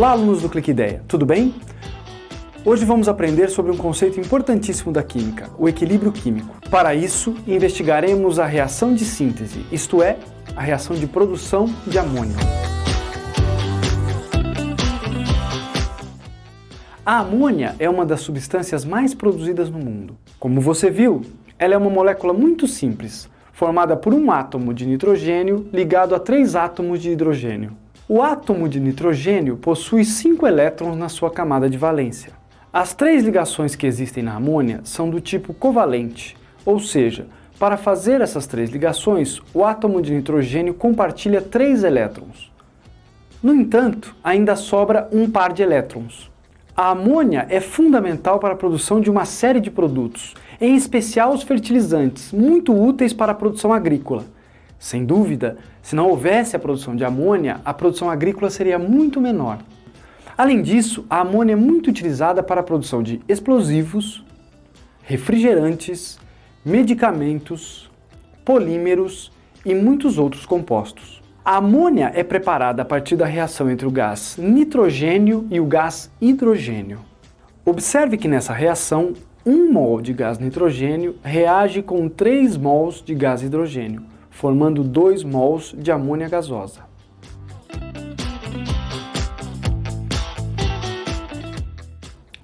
Olá, alunos do Clique Ideia, tudo bem? Hoje vamos aprender sobre um conceito importantíssimo da química, o equilíbrio químico. Para isso, investigaremos a reação de síntese, isto é, a reação de produção de amônio. A amônia é uma das substâncias mais produzidas no mundo. Como você viu, ela é uma molécula muito simples, formada por um átomo de nitrogênio ligado a 3 átomos de hidrogênio. O átomo de nitrogênio possui 5 elétrons na sua camada de valência. As 3 ligações que existem na amônia são do tipo covalente, ou seja, para fazer essas 3 ligações, o átomo de nitrogênio compartilha 3 elétrons. No entanto, ainda sobra um par de elétrons. A amônia é fundamental para a produção de uma série de produtos, em especial os fertilizantes, muito úteis para a produção agrícola. Sem dúvida, se não houvesse a produção de amônia, a produção agrícola seria muito menor. Além disso, a amônia é muito utilizada para a produção de explosivos, refrigerantes, medicamentos, polímeros e muitos outros compostos. A amônia é preparada a partir da reação entre o gás nitrogênio e o gás hidrogênio. Observe que nessa reação, 1 mol de gás nitrogênio reage com 3 mols de gás hidrogênio, formando 2 mols de amônia gasosa.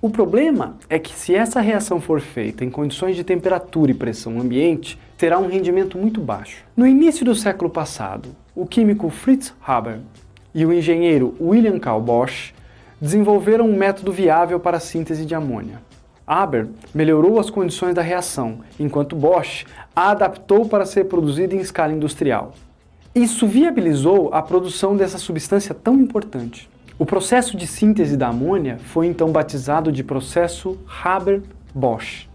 O problema é que se essa reação for feita em condições de temperatura e pressão ambiente, terá um rendimento muito baixo. No início do século passado, o químico Fritz Haber e o engenheiro William Carl Bosch desenvolveram um método viável para a síntese de amônia. Haber melhorou as condições da reação, enquanto Bosch a adaptou para ser produzida em escala industrial. Isso viabilizou a produção dessa substância tão importante. O processo de síntese da amônia foi então batizado de processo Haber-Bosch.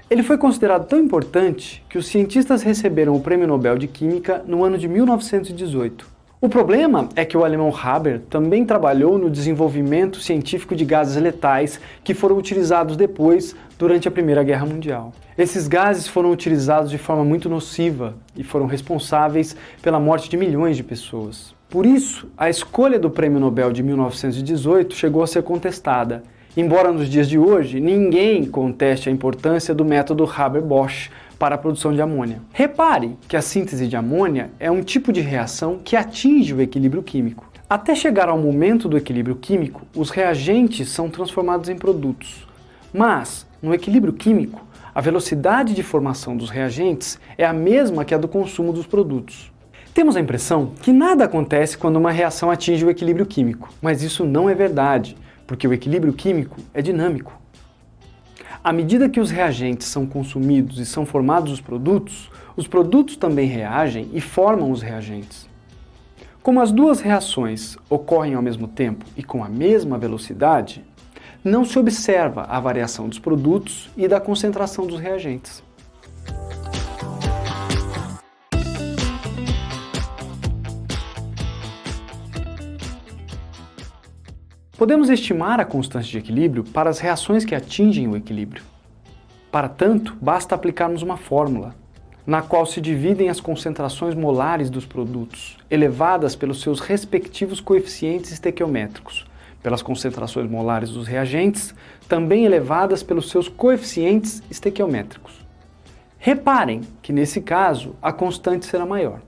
Ele foi considerado tão importante que os cientistas receberam o Prêmio Nobel de Química no ano de 1918. O problema é que o alemão Haber também trabalhou no desenvolvimento científico de gases letais que foram utilizados depois durante a Primeira Guerra Mundial. Esses gases foram utilizados de forma muito nociva e foram responsáveis pela morte de milhões de pessoas. Por isso, a escolha do Prêmio Nobel de 1918 chegou a ser contestada, embora nos dias de hoje ninguém conteste a importância do método Haber-Bosch para a produção de amônia. Repare que a síntese de amônia é um tipo de reação que atinge o equilíbrio químico. Até chegar ao momento do equilíbrio químico, os reagentes são transformados em produtos. Mas, no equilíbrio químico, a velocidade de formação dos reagentes é a mesma que a do consumo dos produtos. Temos a impressão que nada acontece quando uma reação atinge o equilíbrio químico, mas isso não é verdade, porque o equilíbrio químico é dinâmico. À medida que os reagentes são consumidos e são formados os produtos também reagem e formam os reagentes. Como as duas reações ocorrem ao mesmo tempo e com a mesma velocidade, não se observa a variação dos produtos e da concentração dos reagentes. Podemos estimar a constância de equilíbrio para as reações que atingem o equilíbrio. Para tanto, basta aplicarmos uma fórmula, na qual se dividem as concentrações molares dos produtos, elevadas pelos seus respectivos coeficientes estequiométricos, pelas concentrações molares dos reagentes, também elevadas pelos seus coeficientes estequiométricos. Reparem que, nesse caso, a constante será maior.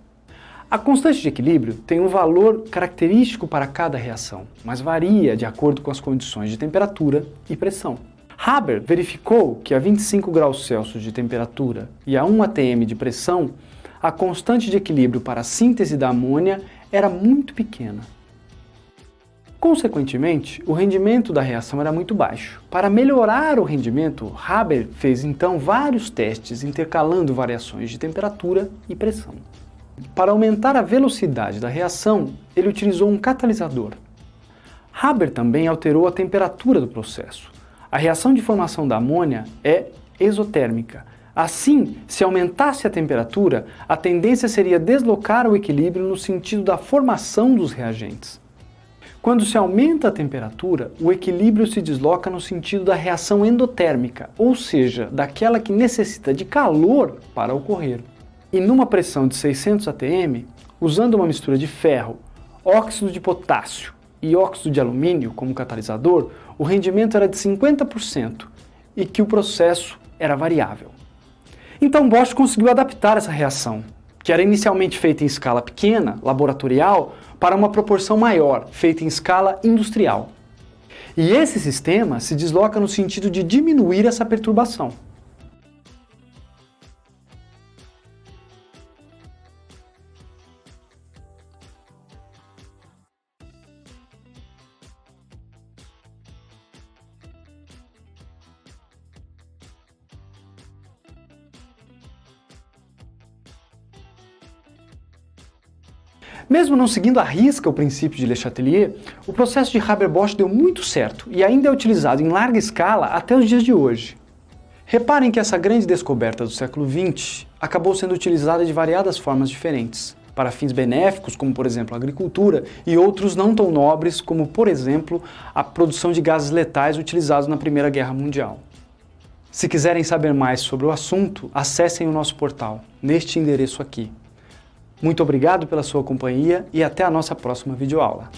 A constante de equilíbrio tem um valor característico para cada reação, mas varia de acordo com as condições de temperatura e pressão. Haber verificou que a 25 graus Celsius de temperatura e a 1 atm de pressão, a constante de equilíbrio para a síntese da amônia era muito pequena. Consequentemente, o rendimento da reação era muito baixo. Para melhorar o rendimento, Haber fez então vários testes intercalando variações de temperatura e pressão. Para aumentar a velocidade da reação, ele utilizou um catalisador. Haber também alterou a temperatura do processo. A reação de formação da amônia é exotérmica. Assim, se aumentasse a temperatura, a tendência seria deslocar o equilíbrio no sentido da formação dos reagentes. Quando se aumenta a temperatura, o equilíbrio se desloca no sentido da reação endotérmica, ou seja, daquela que necessita de calor para ocorrer. E numa pressão de 600 atm, usando uma mistura de ferro, óxido de potássio e óxido de alumínio como catalisador, o rendimento era de 50% e que o processo era variável. Então Bosch conseguiu adaptar essa reação, que era inicialmente feita em escala pequena, laboratorial, para uma proporção maior, feita em escala industrial. E esse sistema se desloca no sentido de diminuir essa perturbação. Mesmo não seguindo à risca o princípio de Le Chatelier, o processo de Haber-Bosch deu muito certo e ainda é utilizado em larga escala até os dias de hoje. Reparem que essa grande descoberta do século XX acabou sendo utilizada de variadas formas diferentes, para fins benéficos, como por exemplo a agricultura, e outros não tão nobres, como por exemplo a produção de gases letais utilizados na Primeira Guerra Mundial. Se quiserem saber mais sobre o assunto, acessem o nosso portal, neste endereço aqui. Muito obrigado pela sua companhia e até a nossa próxima videoaula.